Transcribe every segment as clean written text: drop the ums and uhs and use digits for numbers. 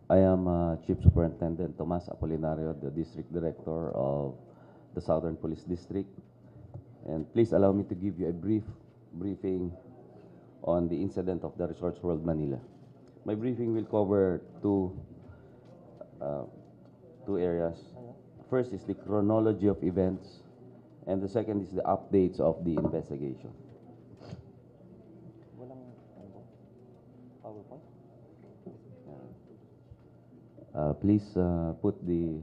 I am Chief Superintendent Tomas Apolinario, the District Director of the Southern Police District. And please allow me to give you a briefing on the incident of the Resorts World Manila. My briefing will cover uh, two areas. First is the chronology of events, and the second is the updates of the investigation. Please put the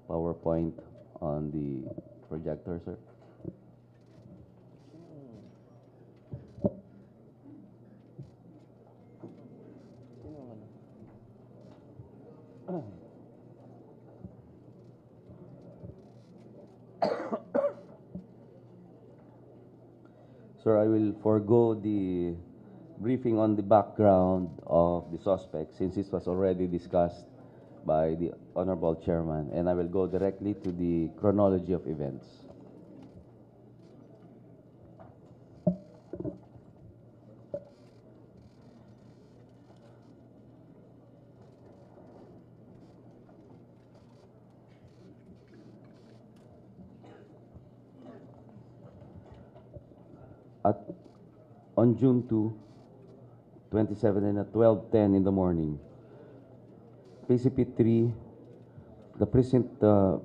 PowerPoint on the projector, sir. Sir, I will forego the briefing on the background of the suspect since this was already discussed by the Honorable Chairman, and I will go directly to the chronology of events. At, on June 2, 2017 at 12:10 in the morning, PCP-3, the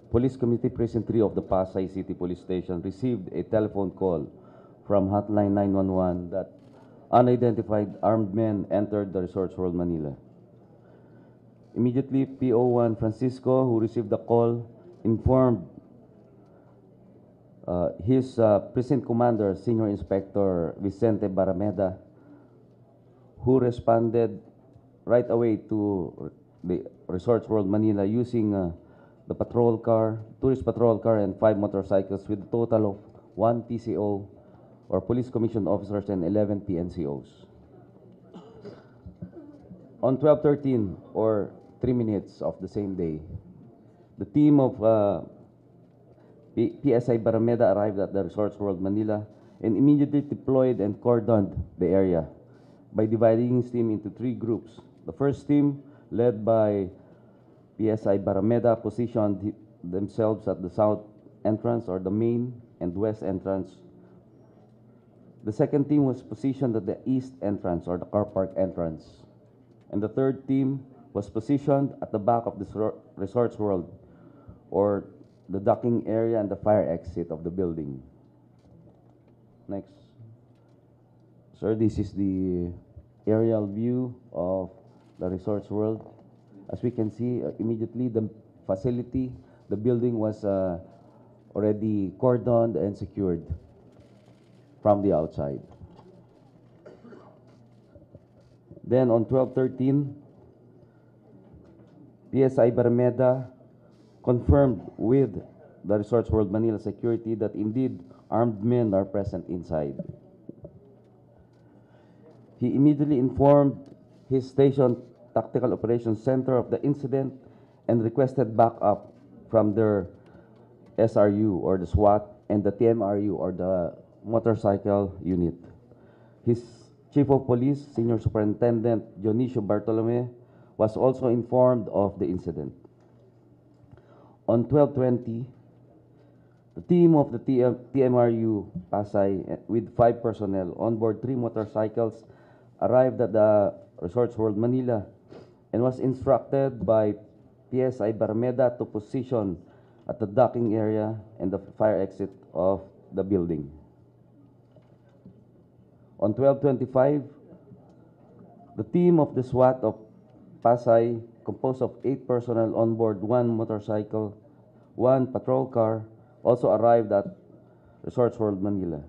Police Committee Precinct 3 of the Pasay City Police Station received a telephone call from Hotline 911 that unidentified armed men entered the Resorts World Manila. Immediately, PO1 Francisco, who received the call, informed his precinct commander, Senior Inspector Vicente Barameda, who responded right away to the Resorts World Manila using the patrol car, tourist patrol car, and 5 motorcycles with a total of 1 PCO or Police Commission officers and 11 PNCOs. On 12:13 or 3 minutes of the same day, the team of PSI Barameda arrived at the Resorts World Manila and immediately deployed and cordoned the area by dividing his team into 3 groups. The first team, led by PSI Barameda, positioned themselves at the south entrance or the main and west entrance. The second team was positioned at the east entrance or the car park entrance. And the third team was positioned at the back of the Resorts World or the docking area and the fire exit of the building. Next. Sir, this is the aerial view of the Resorts World. As we can see, immediately the facility, the building was already cordoned and secured from the outside. Then on 12:13, PSI Barameda confirmed with the Resorts World Manila security that indeed armed men are present inside. He immediately informed his station Tactical Operations Center of the incident and requested backup from their SRU or the SWAT and the TMRU or the motorcycle unit. His Chief of Police, Senior Superintendent Dionisio Bartolome, was also informed of the incident. On 12:20, the team of the TMRU Pasay with 5 personnel on board 3 motorcycles arrived at the Resorts World Manila and was instructed by PSI Barameda to position at the docking area and the fire exit of the building. On 12:25, the team of the SWAT of Pasay, composed of 8 personnel on board 1 motorcycle, 1 patrol car, also arrived at Resorts World Manila.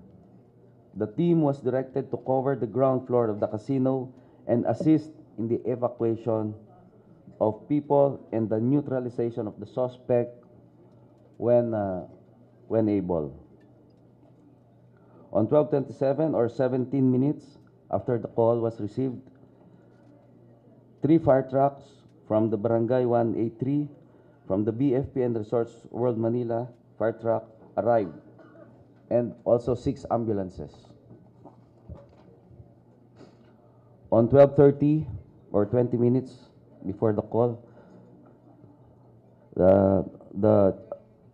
The team was directed to cover the ground floor of the casino and assist in the evacuation of people and the neutralization of the suspect when able. On 12:27 or 17 minutes after the call was received, 3 fire trucks from the Barangay 183, from the BFP and Resorts World Manila fire truck arrived, and also 6 ambulances. On 12:30 or 20 minutes before the call, the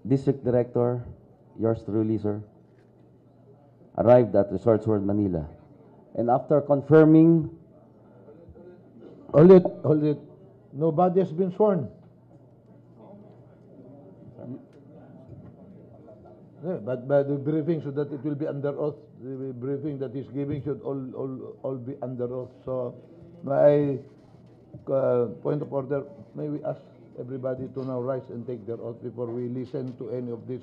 district director, yours truly, sir, arrived at Resorts World Manila. And after confirming, Hold it, hold it. Nobody has been sworn. Yeah, but by the briefing, so that it will be under oath. The briefing that he's giving should all be under oath. So, my point of order, may we ask everybody to now rise and take their oath before we listen to any of this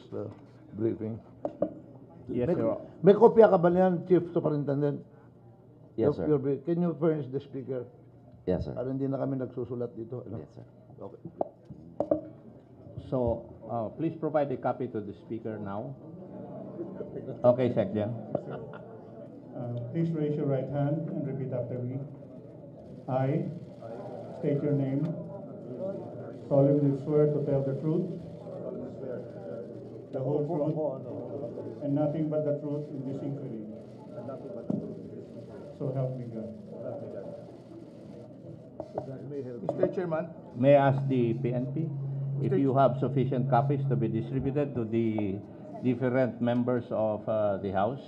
briefing. Yes, may, sir. may kopya ka ba niyan, Chief Superintendent? yes, sir. Can you furnish the speaker? Yes, sir. Para hindi na kami nagsusulat dito. Ano? Yes, sir. Okay. So, please provide a copy to the speaker now. Okay, Secretary. Please raise your right hand and repeat after me. I state your name. Solemnly swear to tell the truth, the whole truth, and nothing but the truth in this inquiry. So help me God. Mr. Chairman, May I ask the PNP if you have sufficient copies to be distributed to the different members of the House?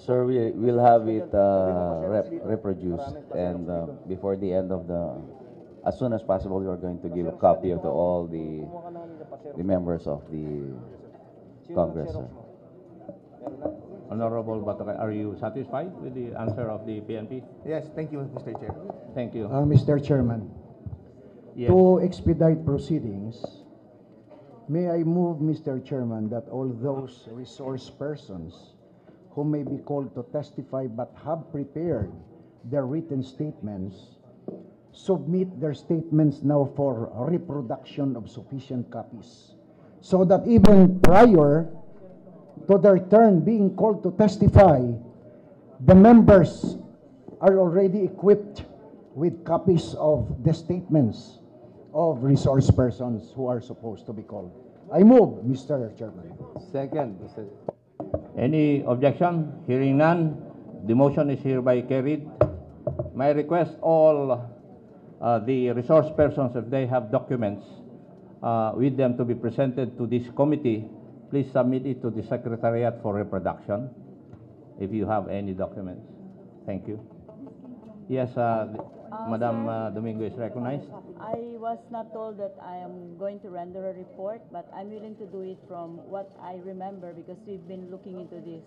Sir, we will have it reproduced, and before the end of the, as soon as possible, we are going to give a copy to all the members of the Congress, sir. Honorable Batagay, are you satisfied with the answer of the PNP? yes, thank you, Mr. Chair. Thank you. Mr. Chairman, Yes. to expedite proceedings, may I move, Mr. Chairman, that all those resource persons who may be called to testify but have prepared their written statements submit their statements now for reproduction of sufficient copies, so that even prior to their turn being called to testify, the members are already equipped with copies of the statements of resource persons who are supposed to be called. I move, Mr. Chairman. Second, Any objection? Hearing none, the motion is hereby carried. May I request all the resource persons, if they have documents with them to be presented to this committee, please submit it to the Secretariat for reproduction, if you have any documents. Thank you. Yes, Madam Domingo is recognized. I was not told that I am going to render a report, but I'm willing to do it from what I remember because we've been looking into this.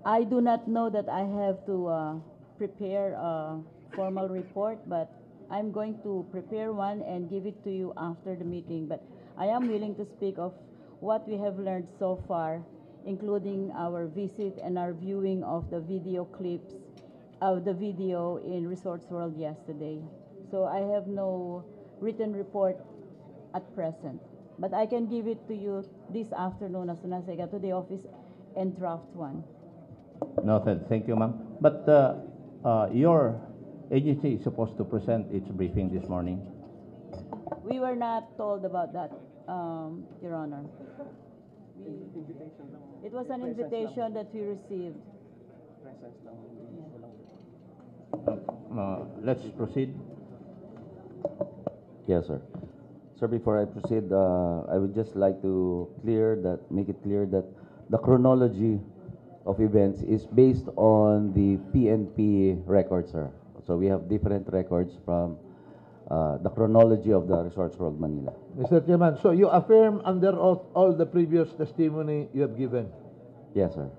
I do not know that I have to prepare a formal report, but I'm going to prepare one and give it to you after the meeting. But I am willing to speak of what we have learned so far, including our visit and our viewing of the video clips of the video in Resorts World yesterday. So I have no written report at present, but I can give it to you this afternoon as soon as I get to the office and draft one. Noted. Thank you, ma'am. But your agency is supposed to present its briefing this morning. We were not told about that, Your Honor. It was an invitation that we received. Let's proceed. yes, sir. Sir, before I proceed, I would just like to make it clear that the chronology of events is based on the PNP records, sir. So we have different records from the chronology of the Resorts World Manila. Mr. Chairman, so you affirm under oath all the previous testimony you have given? Yes, sir.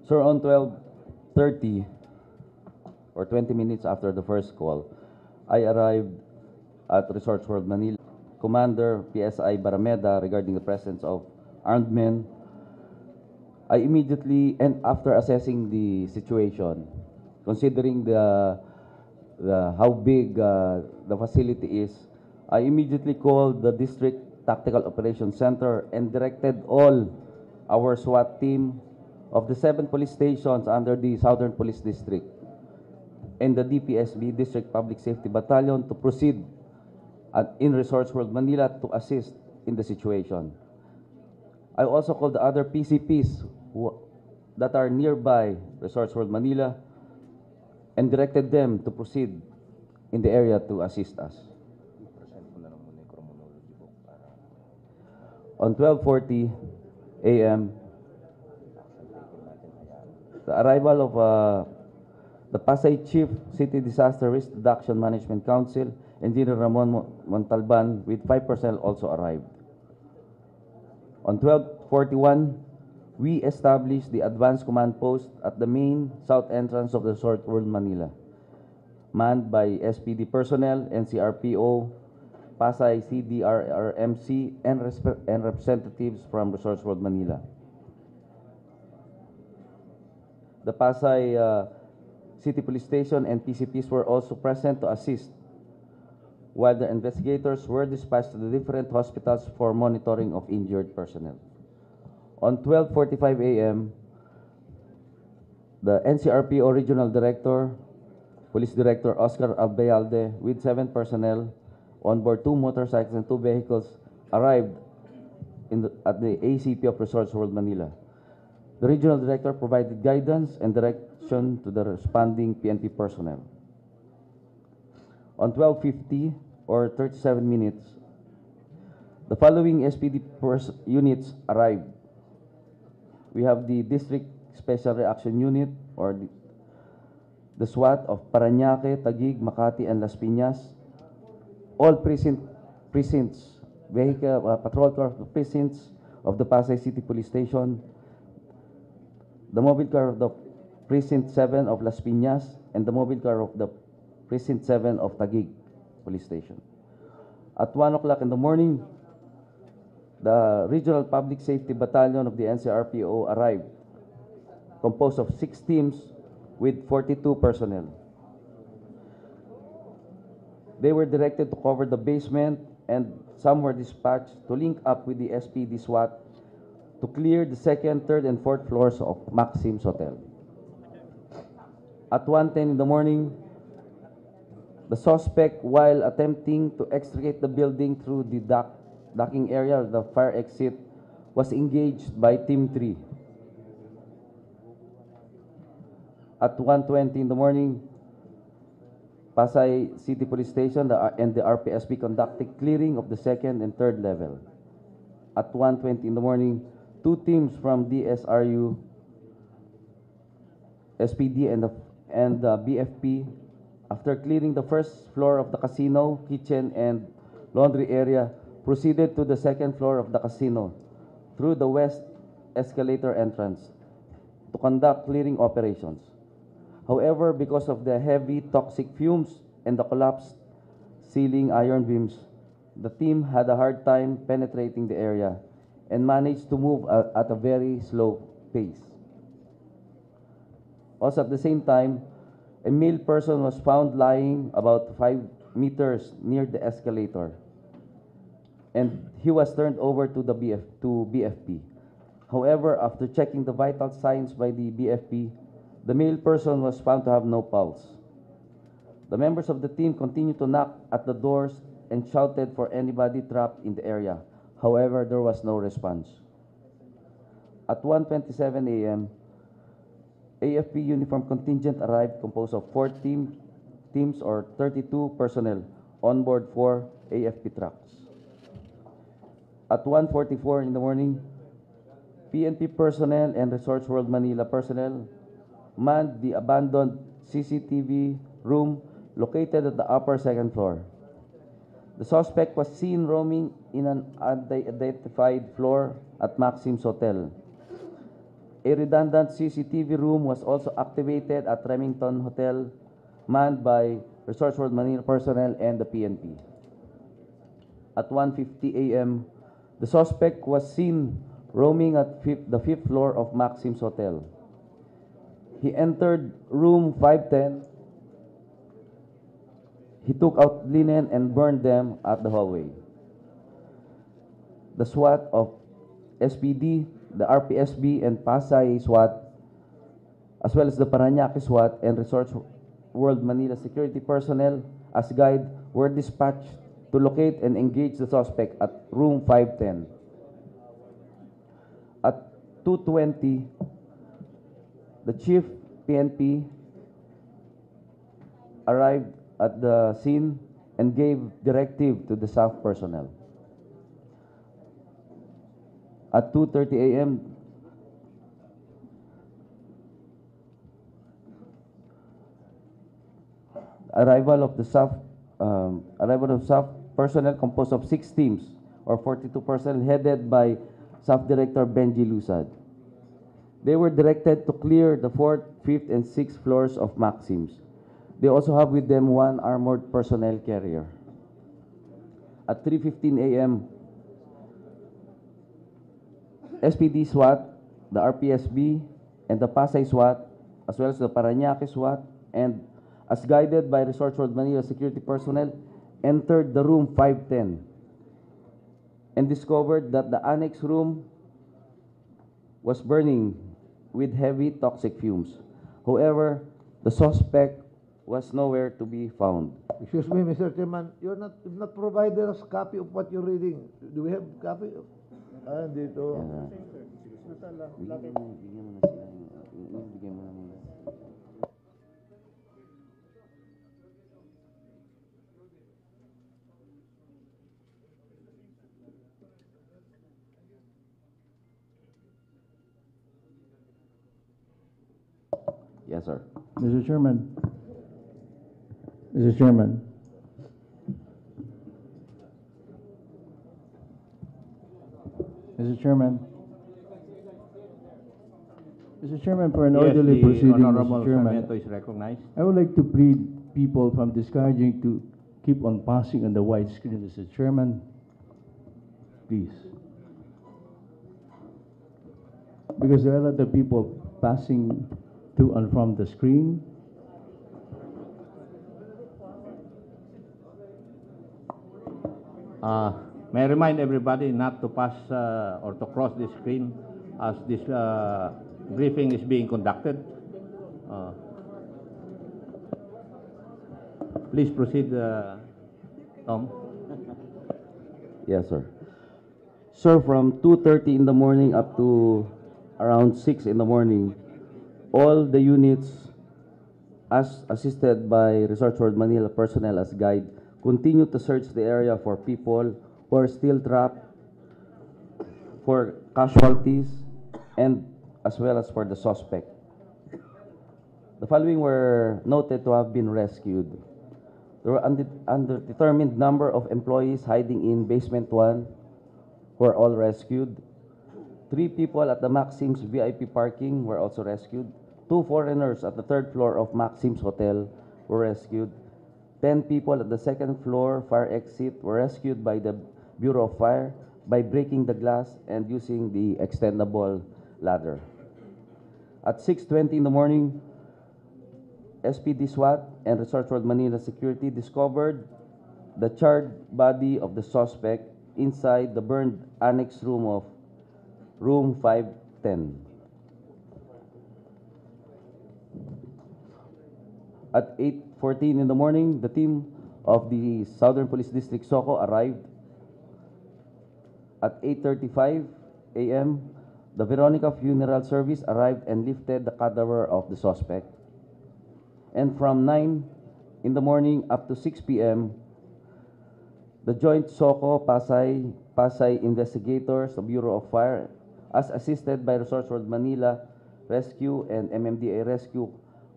Sir, on 12:30 or 20 minutes after the first call, I arrived at Resorts World Manila. Commander PSI Barameda regarding the presence of armed men. I immediately, and after assessing the situation, considering how big the facility is, I immediately called the District Tactical Operations Center and directed all our SWAT team of the 7 police stations under the Southern Police District and the DPSB, District Public Safety Battalion, to proceed in Resorts World Manila to assist in the situation. I also called the other PCPs that are nearby Resorts World Manila and directed them to proceed in the area to assist us. On 12:40 a.m., the arrival of the Pasay Chief City Disaster Risk Reduction Management Council, Engineer Ramon Montalban, with 5 personnel also arrived. On 12:41, we established the advanced command post at the main south entrance of the Resort World Manila, manned by SPD personnel, NCRPO, Pasay CDRRMC, and representatives from Resorts World Manila. The Pasay City Police Station and PCPs were also present to assist, while the investigators were dispatched to the different hospitals for monitoring of injured personnel. On 12:45 a.m., the NCRPO Regional Director, Police Director Oscar Albayalde, with 7 personnel on board 2 motorcycles and 2 vehicles, arrived at the ACP of Resorts World Manila. The Regional Director provided guidance and direction to the responding PNP personnel. On 12:50, or 37 minutes, the following SPD units arrived. We have the District Special Reaction Unit, or the SWAT of Parañaque, Taguig, Makati, and Las Piñas. All precincts, vehicle, patrol car of the precincts of the Pasay City Police Station, the mobile car of the Precinct 7 of Las Piñas, and the mobile car of the Precinct 7 of Taguig Police Station. At 1 o'clock in the morning, the Regional Public Safety Battalion of the NCRPO arrived, composed of 6 teams with 42 personnel. They were directed to cover the basement, and some were dispatched to link up with the SPD SWAT to clear the 2nd, 3rd, and 4th floors of Maxim's Hotel. At 1:10 in the morning, the suspect, while attempting to extricate the building through the docking area of the fire exit, was engaged by Team 3. At 1:20 in the morning, Pasay City Police Station and the RPSB conducted clearing of the 2nd and 3rd level. At 1:20 in the morning, 2 teams from DSRU, SPD, and the BFP, after clearing the 1st floor of the casino, kitchen, and laundry area, proceeded to the 2nd floor of the casino through the west escalator entrance to conduct clearing operations. However, because of the heavy toxic fumes and the collapsed ceiling iron beams, the team had a hard time penetrating the area and managed to move at a very slow pace. Also, at the same time, a male person was found lying about 5 meters near the escalator, and he was turned over to the BFP. However, after checking the vital signs by the BFP, the male person was found to have no pulse. The members of the team continued to knock at the doors and shouted for anybody trapped in the area. However, there was no response. At 1:27 a.m., AFP uniform contingent arrived, composed of 4 teams or 32 personnel on board 4 AFP trucks. At 1:44 in the morning, PNP personnel and Resorts World Manila personnel manned the abandoned CCTV room located at the upper 2nd floor. The suspect was seen roaming in an unidentified floor at Maxim's Hotel. A redundant CCTV room was also activated at Remington Hotel, manned by Resorts World Manila personnel and the PNP. At 1:50 a.m., the suspect was seen roaming at the 5th floor of Maxim's Hotel. He entered room 510. He took out linen and burned them at the hallway. The SWAT of SPD, the RPSB, and Pasay SWAT, as well as the Parañaque SWAT and Resorts World Manila security personnel as guide, were dispatched to locate and engage the suspect at room 510. At 2:20, The chief PNP arrived at the scene and gave directive to the SAF personnel. At 2:30 a.m., arrival of SAF personnel composed of 6 teams or 42 personnel headed by SAF Director Benji Lusad. They were directed to clear the 4th, 5th, and 6th floors of Maxims. They also have with them 1 armored personnel carrier. At 3:15 a.m., SPD SWAT, the RPSB, and the Pasay SWAT, as well as the Parañaque SWAT, and as guided by Resorts World Manila security personnel, entered the room 510 and discovered that the annex room was burning with heavy toxic fumes. However, the suspect was nowhere to be found. Excuse me, Mr. Chairman, you've not provided us copy of what you're reading. Do we have copy? Dito. Yes, sir. Mr. Chairman. Mr. Chairman. Mr. Chairman. Mr. Chairman, for an Yes, orderly the proceeding, Honorable Mr. Chairman, Sarmiento is recognized. I would like to plead people from discouraging to keep on passing on the white screen, Mr. Chairman. Please. Because there are a lot of people passing to and from the screen. May I remind everybody not to pass or to cross the screen as this briefing is being conducted. Please proceed, Tom. Yes, sir. Sir, from 2:30 in the morning up to around 6 in the morning, all the units, as assisted by Resorts World Manila personnel as guide, continue to search the area for people who are still trapped, for casualties, and as well as for the suspect. The following were noted to have been rescued. There were undetermined number of employees hiding in basement 1 who were all rescued. 3 people at the Maxims VIP parking were also rescued. 2 foreigners at the 3rd floor of Maxims Hotel were rescued. 10 people at the 2nd floor fire exit were rescued by the Bureau of Fire by breaking the glass and using the extendable ladder. At 6:20 in the morning, SPD SWAT and Resorts World Manila Security discovered the charred body of the suspect inside the burned annex room of room 510. At 8:14 in the morning, the team of the Southern Police District SOCO arrived. At 8:35 a.m., the Veronica Funeral Service arrived and lifted the cadaver of the suspect. And from 9 in the morning up to 6 p.m., the joint SOCO Pasay investigators, the Bureau of Fire, as assisted by Resorts World Manila Rescue and MMDA Rescue,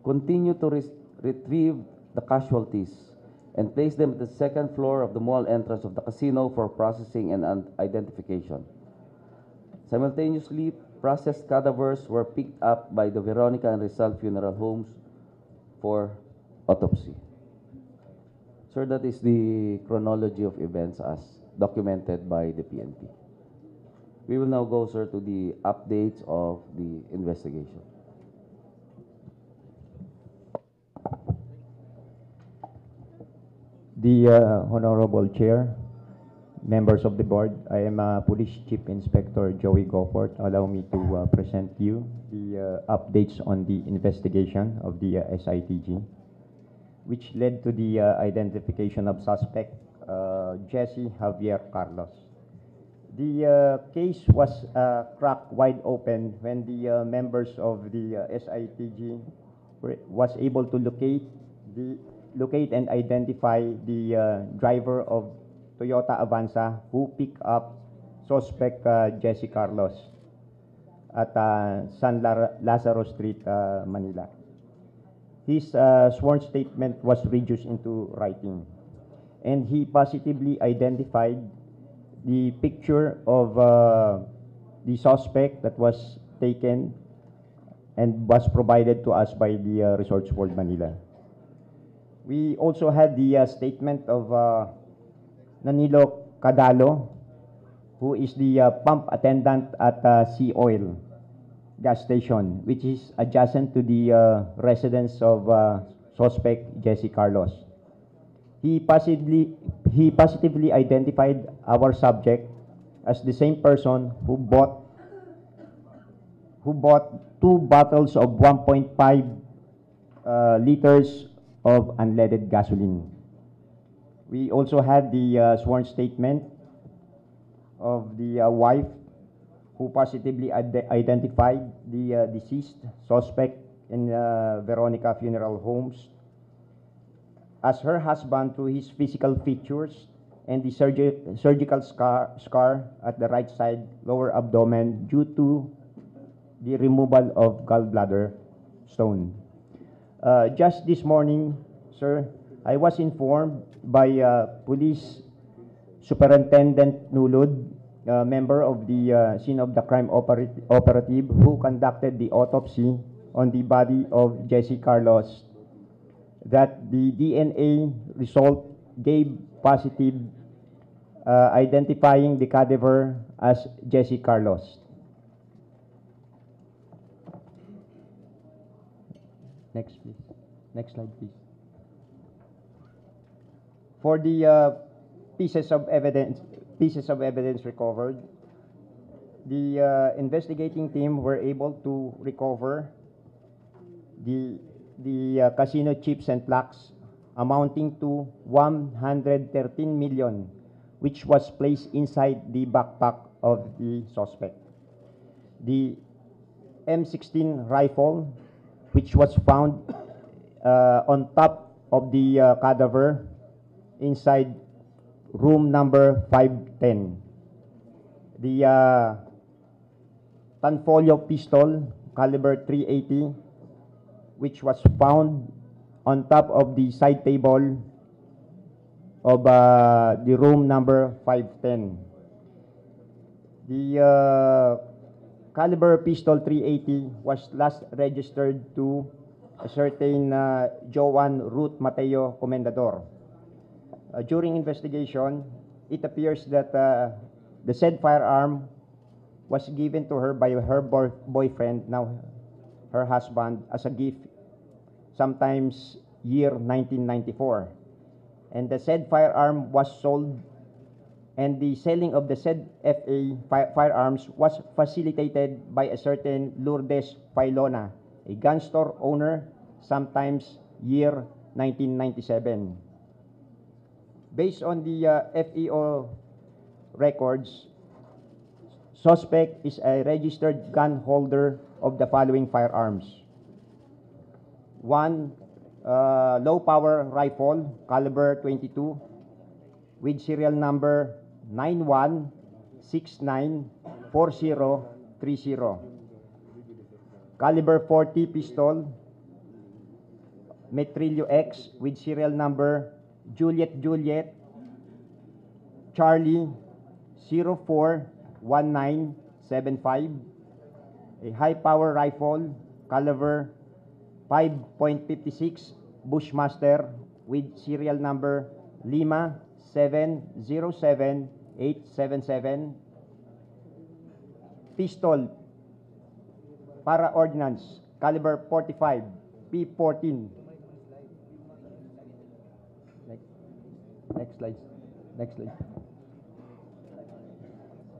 continue to retrieve the casualties and place them at the 2nd floor of the mall entrance of the casino for processing and identification. Simultaneously, processed cadavers were picked up by the Veronica and Rizal Funeral Homes for autopsy. Sir, that is the chronology of events as documented by the PNP. We will now go, sir, to the updates of the investigation. The Honorable Chair, members of the board, I am Police Chief Inspector Joey Gofford. Allow me to present you the updates on the investigation of the SITG, which led to the identification of suspect Jesse Javier Carlos. The case was cracked wide open when the members of the SITG was able to locate and identify the driver of Toyota Avanza who picked up suspect Jesse Carlos at San Lazaro Street, Manila. His sworn statement was reduced into writing, and he positively identified the picture of the suspect that was taken and was provided to us by the Resorts World Manila. We also had the statement of Nanilo Cadalo, who is the pump attendant at Sea Oil gas station, which is adjacent to the residence of suspect Jesse Carlos. He positively identified our subject as the same person who bought 2 bottles of 1.5 liters of unleaded gasoline. We also had the sworn statement of the wife who positively identified the deceased suspect in Veronica Funeral Homes as her husband through his physical features and the surgical scar at the right side lower abdomen due to the removal of gallbladder stone. Just this morning, sir, I was informed by Police Superintendent Nulud, member of the scene of the crime operative who conducted the autopsy on the body of Jesse Carlos, that the DNA result gave positive, identifying the cadaver as Jesse Carlos. Next, please. Next slide, please. For the pieces of evidence recovered, the investigating team were able to recover the casino chips and plaques amounting to 113 million, which was placed inside the backpack of the suspect. The M16 rifle, which was found on top of the cadaver inside room number 510. The Tanfolio pistol, caliber .380, which was found on top of the side table of the room number 510. The caliber pistol .380 was last registered to a certain Joan Ruth Mateo Comendador. During investigation, it appears that the said firearm was given to her by her boyfriend, now her husband, as a gift sometimes year 1994. And the said firearm was sold, and the selling of the said FA firearms was facilitated by a certain Lourdes Pailona, a gun store owner, sometimes year 1997. Based on the FEO records, suspect is a registered gun holder of the following firearms. 1 low power rifle, caliber .22, with serial number 91694030. Caliber .40 pistol, Metrillo X, with serial number Juliet Charlie 041975. A high power rifle, caliber 5.56 Bushmaster, with serial number Lima 707877. Pistol para ordnance, caliber .45 P14. Next slide. Next slide.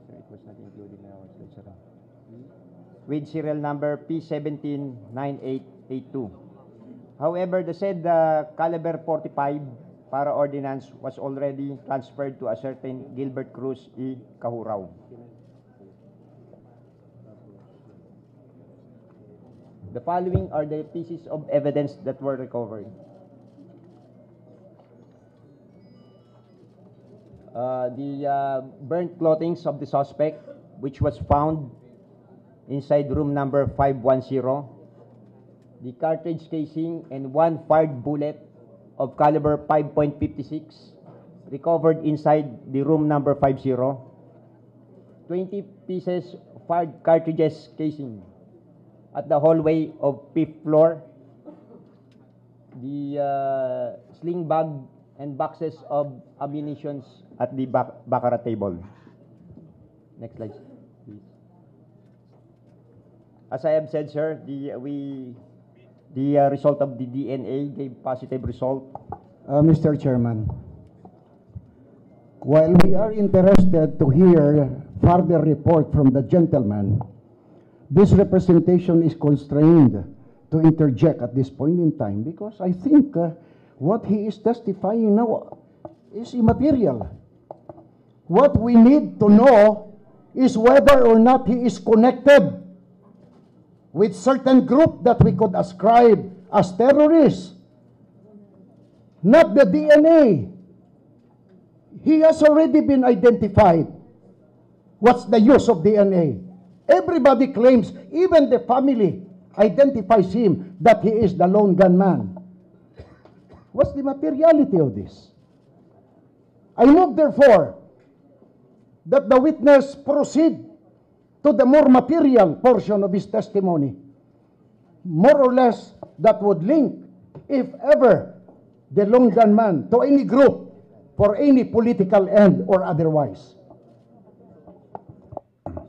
So it was not included in our slide, sir. With serial number P179882. However, the said caliber .45 para ordnance was already transferred to a certain Gilbert Cruz E. Kahurao. The following are the pieces of evidence that were recovered. The burnt clothing of the suspect, which was found inside room number 510. The cartridge casing and one fired bullet of caliber 5.56 recovered inside the room number 50. 20 pieces fired cartridges casing at the hallway of 5th floor. The sling bag and boxes of ammunitions at the baccarat table. Next slide, please. As I have said, sir, the result of the DNA gave positive result. Mr. Chairman, while we are interested to hear further report from the gentleman, this representation is constrained to interject at this point in time because I think what he is testifying now is immaterial. What we need to know is whether or not he is connected with certain group that we could ascribe as terrorists, not the DNA. He has already been identified. What's the use of DNA? Everybody claims, even the family identifies him that he is the lone gunman. What's the materiality of this? I move, therefore, that the witness proceed to the more material portion of his testimony. More or less, that would link, if ever, the lone gunman to any group for any political end or otherwise.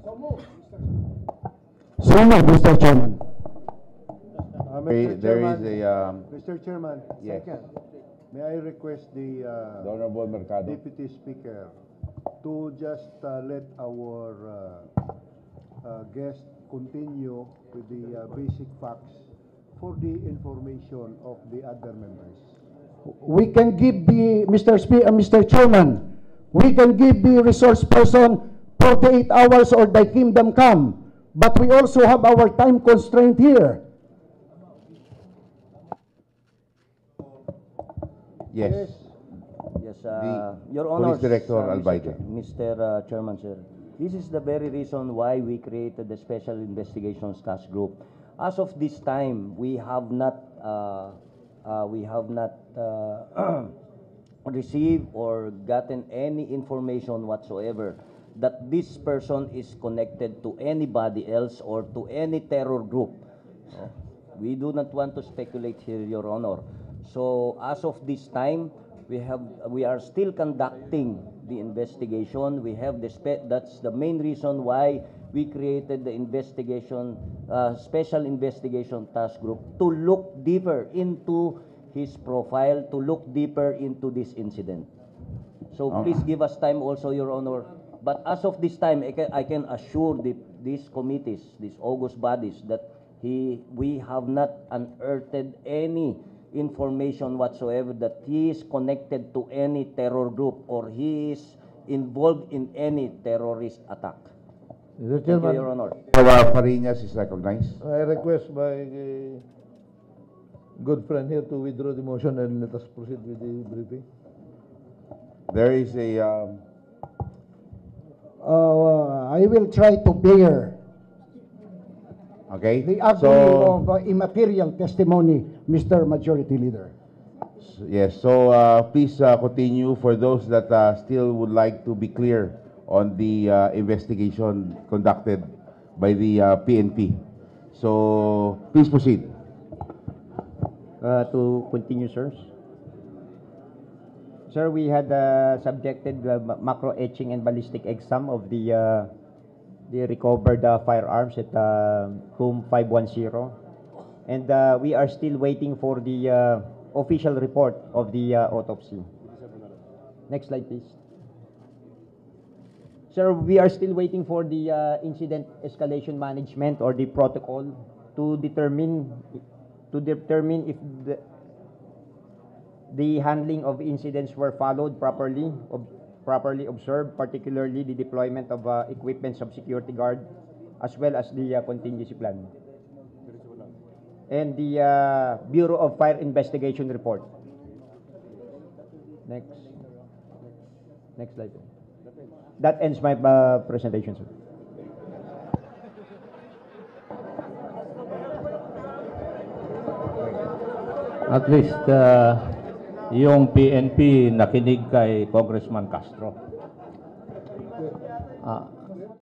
So move, Mr. Chairman. Mr. Chairman, Yes. second, may I request the The Honorable Mercado. Deputy Speaker to just let our guest continue with the basic facts for the information of the other members. We can give the, Mr. Chairman, we can give the resource person 48 hours or thy kingdom come, but we also have our time constraint here. Yes. Yes, The Your Honor, Police Director Albayde. Mr. Chairman, sir. This is the very reason why we created the Special Investigations Task Group. As of this time, we have not received or gotten any information whatsoever that this person is connected to anybody else or to any terror group. We do not want to speculate here, Your Honor. So as of this time, we are still conducting the investigation. We have that's the main reason why we created the special investigation task group to look deeper into his profile, to look deeper into this incident. So please give us time also, Your Honor. But as of this time, I can assure these committees, these august bodies, that we have not unearthed any information whatsoever that he is connected to any terror group or he is involved in any terrorist attack. Mr. Thank you, Chairman, Your Honor. Fariñas is recognized. I request my good friend here to withdraw the motion and let us proceed with the briefing. There is a, I will try to bear okay, the agony of immaterial testimony, Mr. Majority Leader. yes, so please continue for those that still would like to be clear on the investigation conducted by the PNP. So please proceed. To continue, sir. Sir, we had subjected macro etching and ballistic exam of the recovered firearms at room 510, and we are still waiting for the official report of the autopsy. Next slide, please. Sir, we are still waiting for the incident escalation management or the protocol to determine if the handling of incidents were followed properly observed, particularly the deployment of equipments of security guard as well as the contingency plan. and the Bureau of Fire Investigation report. Next slide. That ends my presentation, sir. At least, yung PNP nakinig kay Congressman Castro.